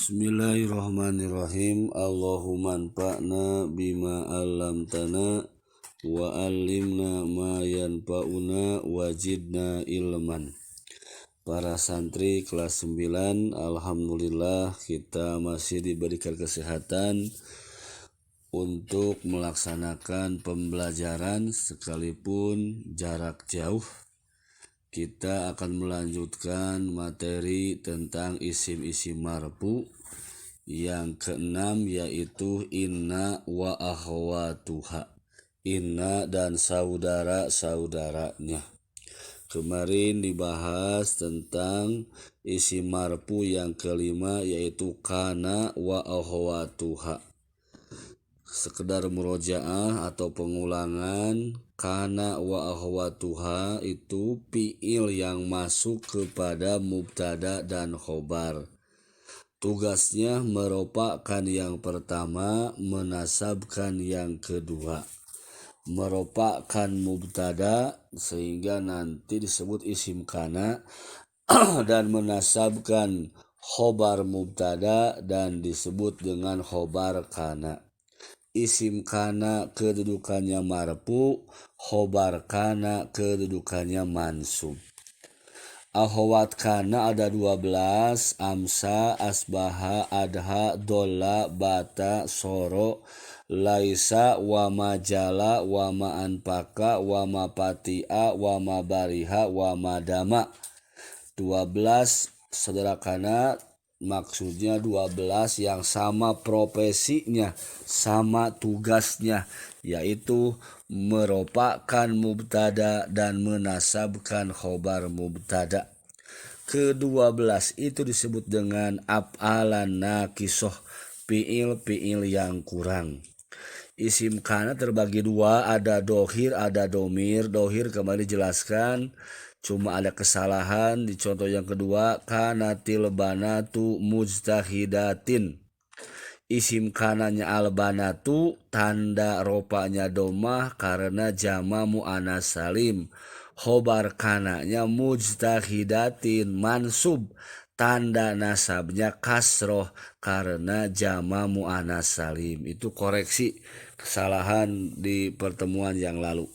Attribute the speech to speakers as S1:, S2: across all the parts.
S1: Bismillahirrahmanirrahim. Allahumma anfa'na bima 'allamtana wa 'allimna ma yanfa'una wa zidna ilman. Para santri kelas 9, alhamdulillah kita masih diberikan kesehatan untuk melaksanakan pembelajaran sekalipun jarak jauh. Kita akan melanjutkan materi tentang isim-isim marfu yang keenam, yaitu inna wa akhwatuha, inna dan saudara-saudaranya. Kemarin dibahas tentang isim marfu yang kelima, yaitu kana wa akhwatuha. Sekedar murojaah atau pengulangan, kana wa akhwatuha itu fiil yang masuk kepada mubtada dan khobar. Tugasnya merupakan yang pertama, menasabkan yang kedua. Merupakan mubtada sehingga nanti disebut isim kana dan menasabkan khobar mubtada dan disebut dengan khobar kana. Isim kana kedudukannya marfu, khobar kana kedudukannya mansub. Akhwat kana ada 12, amsa, asbaha, adha, dolla, bata, soro, laisa, wama jala, wama anpaka, wama patia, wama bariha, wama dama. 12 saudara kana maksudnya 12 yang sama profesinya, sama tugasnya, yaitu merupakan mubtada dan menasabkan khobar mubtada. Ke-12 itu disebut dengan af'alan naqisoh, fiil-fiil yang kurang. Isim kana terbagi dua, ada dohir, ada domir. Dohir kemarin dijelaskan, cuma ada kesalahan di contoh yang kedua, kanatil banatu mujtahidatin. Isim kananya albanatu, tanda ropanya domah karena jama mu'anats salim. Khobar kananya mujtahidatin mansub, tanda nasabnya kasroh karena jama mu'anats salim. Itu koreksi kesalahan di pertemuan yang lalu.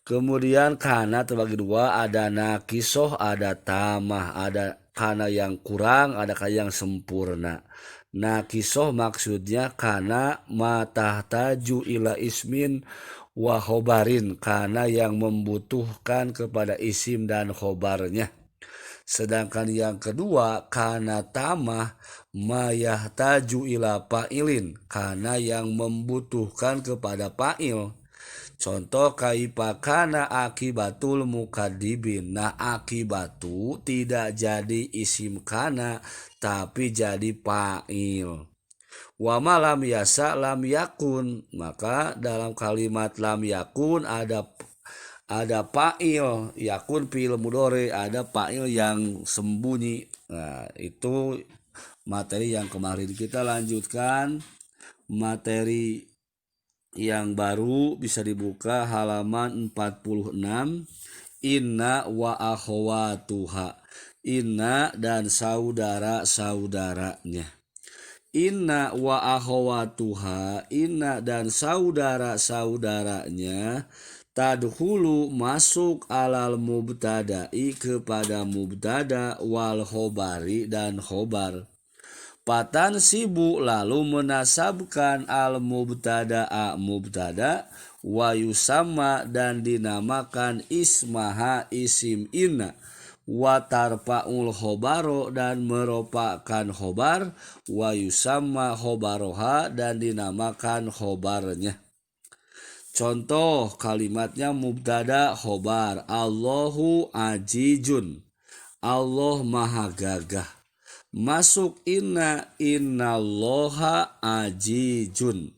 S1: Kemudian kana terbagi dua, ada naqisoh, ada tamah, ada kana yang kurang, ada kana yang sempurna. Naqisoh maksudnya kana matahtaju ila ismin wa khobarin, kana yang membutuhkan kepada isim dan khobarnya. Sedangkan yang kedua, kana tamah mayahtaju ila fa'ilin, kana yang membutuhkan kepada fa'il. Contoh kaifa kana akibatul mukadzibin. Nah, akibatu tidak jadi isim kana tapi jadi fa'il. Wa ma lam yasa lam yakun, maka dalam kalimat lam yakun ada fa'il, yakun fi'il mudhari, ada fa'il yang sembunyi. Nah, itu materi yang kemarin. Kita lanjutkan materi yang baru, bisa dibuka halaman 46. Inna wa akhwatuha, inna dan saudara-saudaranya. Inna wa akhwatuha, inna dan saudara-saudaranya, tadkhulu masuk alal mubtada'i kepada mubtada wal khobari dan khobar. Patan sibu lalu menasabkan al mubtada'a mubtada, wa yusamma dan dinamakan ismaha isim inna, wa tarfa'ul khobaro dan merupakan khobar, wa yusamma khobaroha dan dinamakan khobarnya. Contoh kalimatnya mubtada khobar, Allahu ajijun, Allah maha gagah. Masuk inna, innallaha ajijun.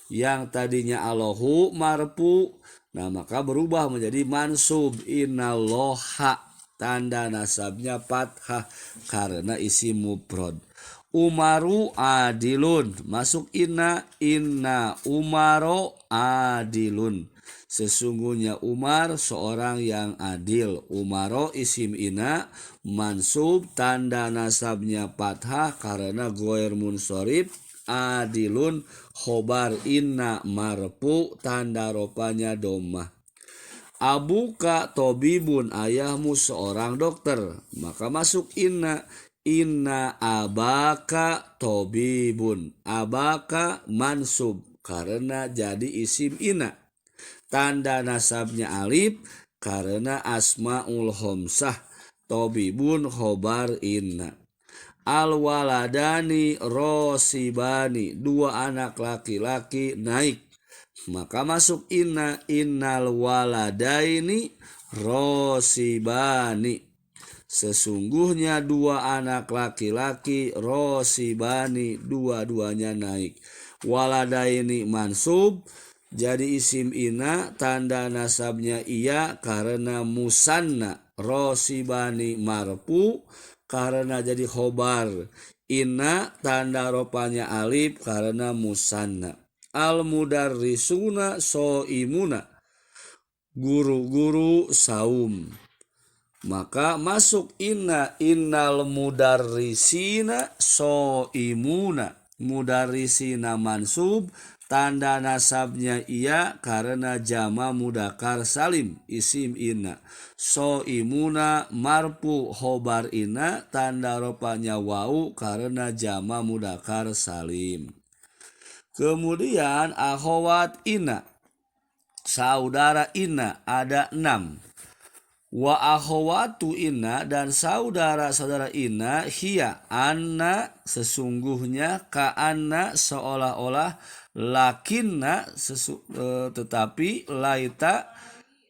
S1: Yang tadinya Allahu marfu, nah maka berubah menjadi mansub, innallaha, tanda nasabnya fathah karena isim mufrad. Umaru adilun, masuk inna, inna umaro adilun. Sesungguhnya Umar seorang yang adil. Umaro isim ina mansub tanda nasabnya fathah karena goer munsorib. Adilun khobar inna marfu tanda ropanya domah. Abuka tobibun, ayahmu seorang dokter. Maka masuk inna. Inna abaka tobibun. Abaka mansub karena jadi isim ina. Tanda nasabnya alif karena asmaul homsah. Tobibun khobar inna. Al-waladani rosibani, dua anak laki-laki naik. Maka masuk inna. Innal waladaini rosibani. Sesungguhnya dua anak laki-laki rosibani, dua-duanya naik. Waladaini mansub jadi isim ina, tanda nasabnya iya karena musanna. Rosibani marfu karena jadi khobar. Inna tanda ropanya alif karena musanna. Al-mudarrisuna soimuna, guru-guru saum. Maka masuk inna. Innal mudarrisina soimuna. Mudarrisina mansub tanda nasabnya iya karena jama mudakar salim isim inna. Soimuna marfu khobar inna tanda ropanya wau karena jama mudakar salim. Kemudian akhwat inna, saudara inna ada 6. Wa akhwatu inna, dan saudara-saudara inna, hiya anna sesungguhnya, ka anna seolah-olah, lakinna tetapi, laita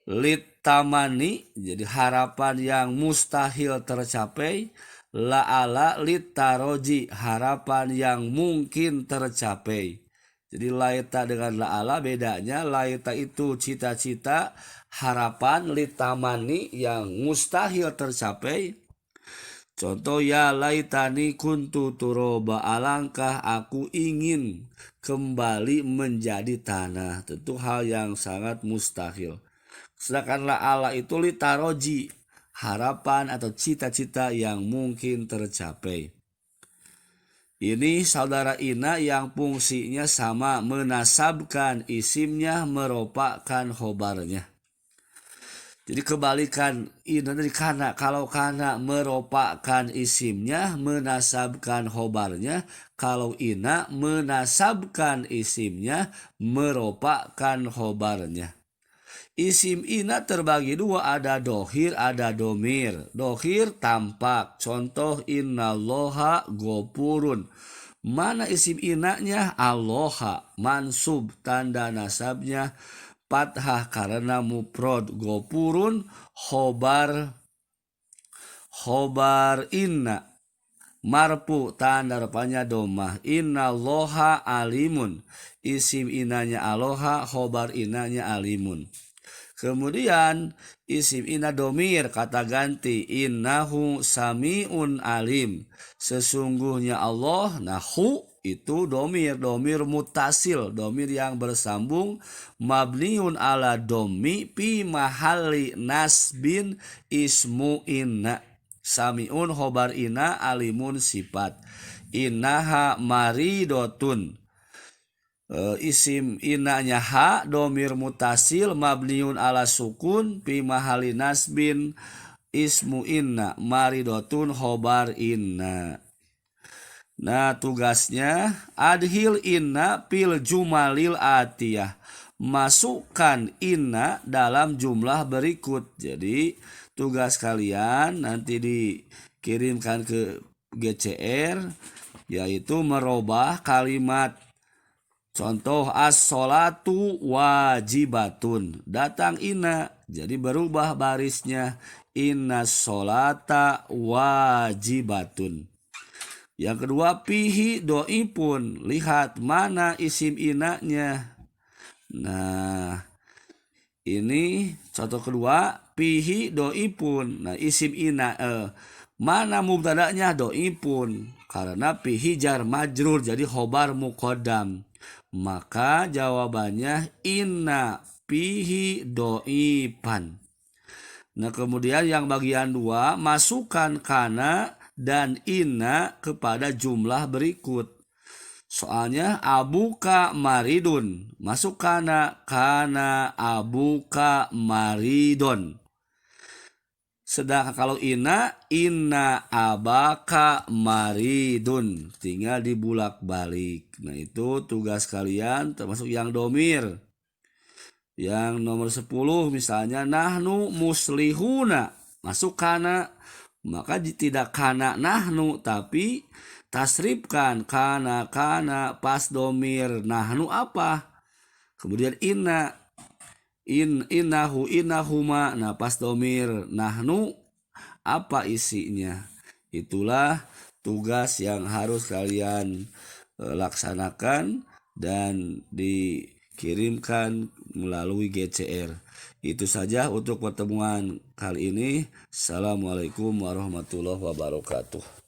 S1: litamani jadi harapan yang mustahil tercapai, la'ala litaroji harapan yang mungkin tercapai. Jadi laita dengan la'ala bedanya, laita itu cita-cita, harapan, litamani yang mustahil tercapai. Contoh, ya laitani kuntu turoba, alangkah aku ingin kembali menjadi tanah. Tentu hal yang sangat mustahil. Sedangkan la'ala itu litaroji, harapan atau cita-cita yang mungkin tercapai. Ini saudara ina yang fungsinya sama, menasabkan isimnya, meropakan khobarnya. Jadi kebalikan ina dari kana. Kalau kana meropakan isimnya, menasabkan khobarnya. Kalau ina menasabkan isimnya, meropakan khobarnya. Isim ina terbagi dua, ada dohir, ada domir. Dohir tampak, contoh innallaha gopurun. Mana isim inanya? Alloha, mansub tanda nasabnya fathah karena mufrad. Gopurun khobar inna, marfu tanda rupanya domah. Innallaha alimun, isim inanya aloha, khobar inanya alimun. Kemudian isim ina domir, kata ganti, innahu sami'un alim, sesungguhnya Allah. Nah hu itu domir mutasil, domir yang bersambung, mabniun ala domi fi mahalli nasbin ismu inna. Sami'un khobar ina, alimun sifat. Innaha maridotun, isim inanya ha, domir mutasil, mabniun ala sukun, fi mahali nasbin ismu inna, maridotun khobar inna. Nah tugasnya, adhil inna pil jumalil atiyah, masukkan inna dalam jumlah berikut. Jadi tugas kalian nanti dikirimkan ke GCR, yaitu merubah kalimat. Contoh, as-sholatu wajibatun, datang inna, jadi berubah barisnya, inna sholata wajibatun. Yang kedua, pihi do'ipun, lihat mana isim inanya. Nah ini contoh kedua, pihi do'ipun. Nah isim ina, mana mubtada'nya? Do'ipun, karena pihi jar majrur jadi khobar muqaddam. Maka jawabannya inna fihi doipan. Nah kemudian yang bagian 2, masukkan kana dan inna kepada jumlah berikut. Soalnya abuka maridun, masuk kana abuka maridon. Sedangkan kalau inna abaka maridun, tinggal dibulak balik. Nah itu tugas kalian termasuk yang domir. Yang nomor 10 misalnya nahnu muslihuna, masuk kana, maka tidak kana nahnu tapi tasrifkan kana pas domir nahnu apa, kemudian innahu innahuma, nah pas domir nahnu apa isinya. Itulah tugas yang harus kalian laksanakan dan dikirimkan melalui GCR. Itu saja untuk pertemuan kali ini. Assalamualaikum warahmatullahi wabarakatuh.